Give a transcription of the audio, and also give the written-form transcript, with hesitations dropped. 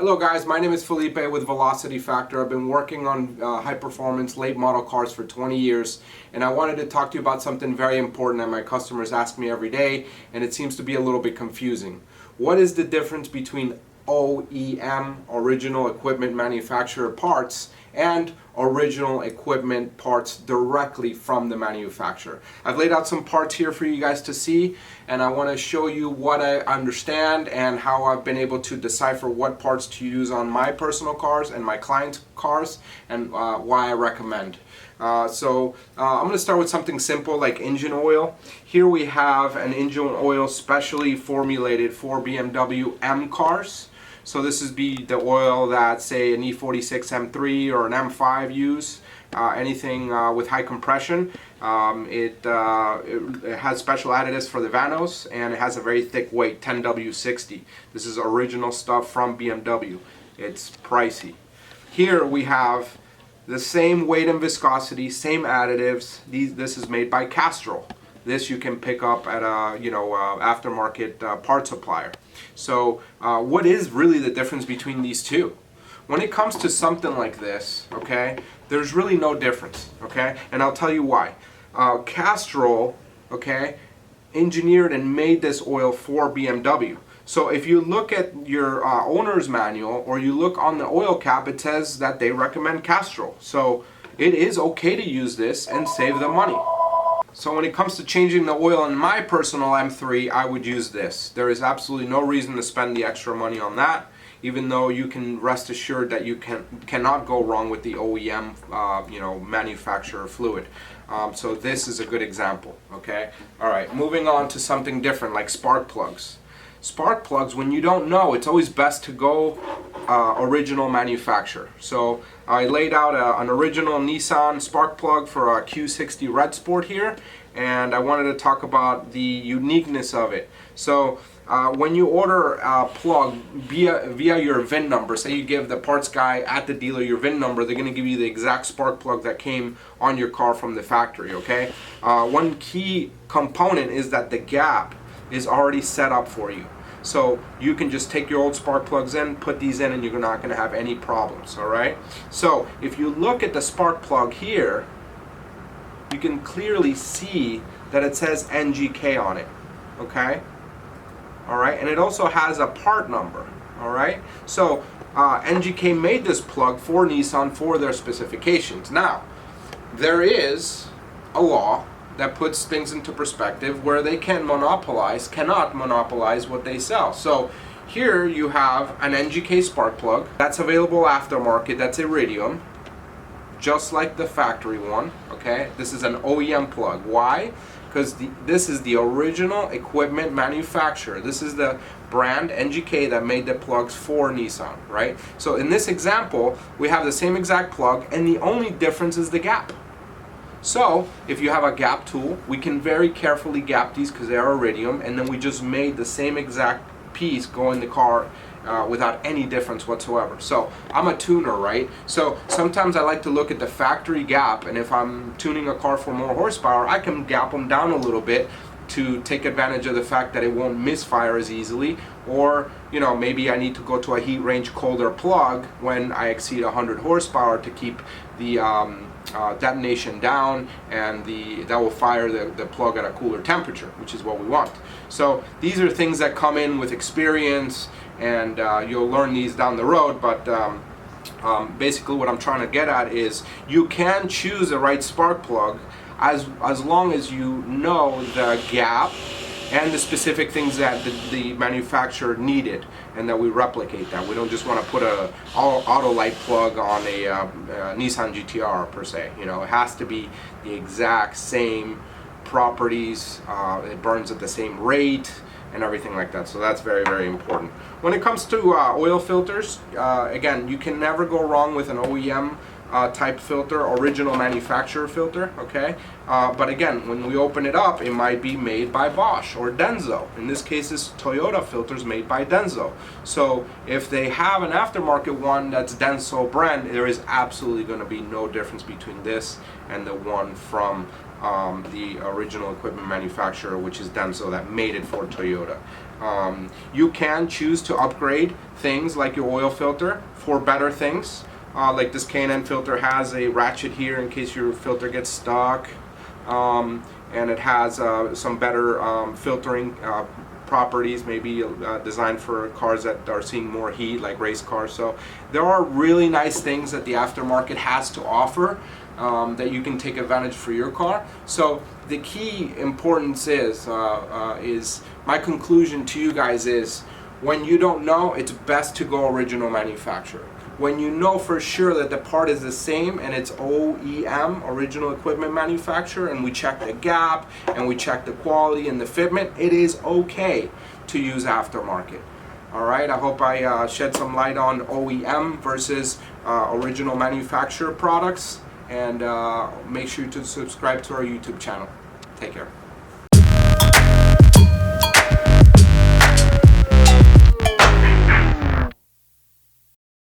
Hello guys, my name is Felipe with Velocity Factor. I've been working on high performance late model cars for 20 years, and I wanted to talk to you about something very important that my customers ask me every day, and it seems to be a little bit confusing. What is the difference between O.E.M, original equipment manufacturer parts, and original equipment parts directly from the manufacturer? I've laid out some parts here for you guys to see, and I want to show you what I understand and how I've been able to decipher what parts to use on my personal cars and my clients' cars, and why I recommend. I'm going to start with something simple like engine oil. Here we have an engine oil specially formulated for BMW M cars. So this is the oil that, say, an E46 M3 or an M5 use, anything with high compression. It has special additives for the vanos, and it has a very thick weight, 10W60. This is original stuff from BMW. It's pricey. Here we have the same weight and viscosity, same additives. This is made by Castrol. This you can pick up at a aftermarket part supplier. So what is really the difference between these two? When it comes to something like this, okay, there's really no difference, okay, and I'll tell you why. Castrol, okay, engineered and made this oil for BMW. So if you look at your owner's manual or you look on the oil cap, it says that they recommend Castrol. So it is okay to use this and save the money. So when it comes to changing the oil in my personal M3, I would use this. There is absolutely no reason to spend the extra money on that, even though you can rest assured that you cannot go wrong with the O.E.M manufacturer fluid. So this is a good example, okay? Alright, moving on to something different like spark plugs. Spark plugs, when you don't know, it's always best to go original manufacturer. So I laid out an original Nissan spark plug for a Q60 Red Sport here, and I wanted to talk about the uniqueness of it. So when you order a plug via your VIN number, say you give the parts guy at the dealer your VIN number, they're going to give you the exact spark plug that came on your car from the factory, okay? One key component is that the gap is already set up for you. So you can just take your old spark plugs in, put these in, and you're not going to have any problems, alright? So if you look at the spark plug here, you can clearly see that it says NGK on it, okay? Alright, and it also has a part number, alright? So NGK made this plug for Nissan for their specifications. Now, there is a law that puts things into perspective where they cannot monopolize what they sell. So here you have an NGK spark plug that's available aftermarket, that's iridium, just like the factory one, okay? This is an O.E.M plug. Why? Because this is the original equipment manufacturer. This is the brand NGK that made the plugs for Nissan, right? So in this example, we have the same exact plug, and the only difference is the gap. So if you have a gap tool, we can very carefully gap these because they are iridium, and then we just made the same exact piece go in the car without any difference whatsoever. So I'm a tuner, right? So sometimes I like to look at the factory gap, and if I'm tuning a car for more horsepower, I can gap them down a little bit to take advantage of the fact that it won't misfire as easily, or maybe I need to go to a heat range colder plug when I exceed 100 horsepower to keep the detonation down, and that will fire the plug at a cooler temperature, which is what we want. So these are things that come in with experience, and you'll learn these down the road, but basically what I'm trying to get at is you can choose the right spark plug as long as you know the gap and the specific things that the manufacturer needed, and that we replicate that. We don't just want to put a auto light plug on a Nissan GTR per se. It has to be the exact same properties. It burns at the same rate and everything like that. So that's very, very important. When it comes to oil filters, again, you can never go wrong with an O.E.M type filter, original manufacturer filter, okay? But again, when we open it up, it might be made by Bosch or Denso. In this case, this Toyota filter is made by Denso. So if they have an aftermarket one that's Denso brand, there is absolutely going to be no difference between this and the one from the original equipment manufacturer, which is Denso, that made it for Toyota. You can choose to upgrade things like your oil filter for better things. Like this K&N filter has a ratchet here in case your filter gets stuck, and it has some better filtering properties, maybe designed for cars that are seeing more heat, like race cars. So there are really nice things that the aftermarket has to offer that you can take advantage for your car. So the key importance is my conclusion to you guys is, when you don't know, it's best to go original manufacturer. When you know for sure that the part is the same and it's O.E.M, original equipment manufacturer, and we check the gap and we check the quality and the fitment, it is okay to use aftermarket. All right, I hope I shed some light on O.E.M versus original manufacturer products, and make sure to subscribe to our YouTube channel. Take care.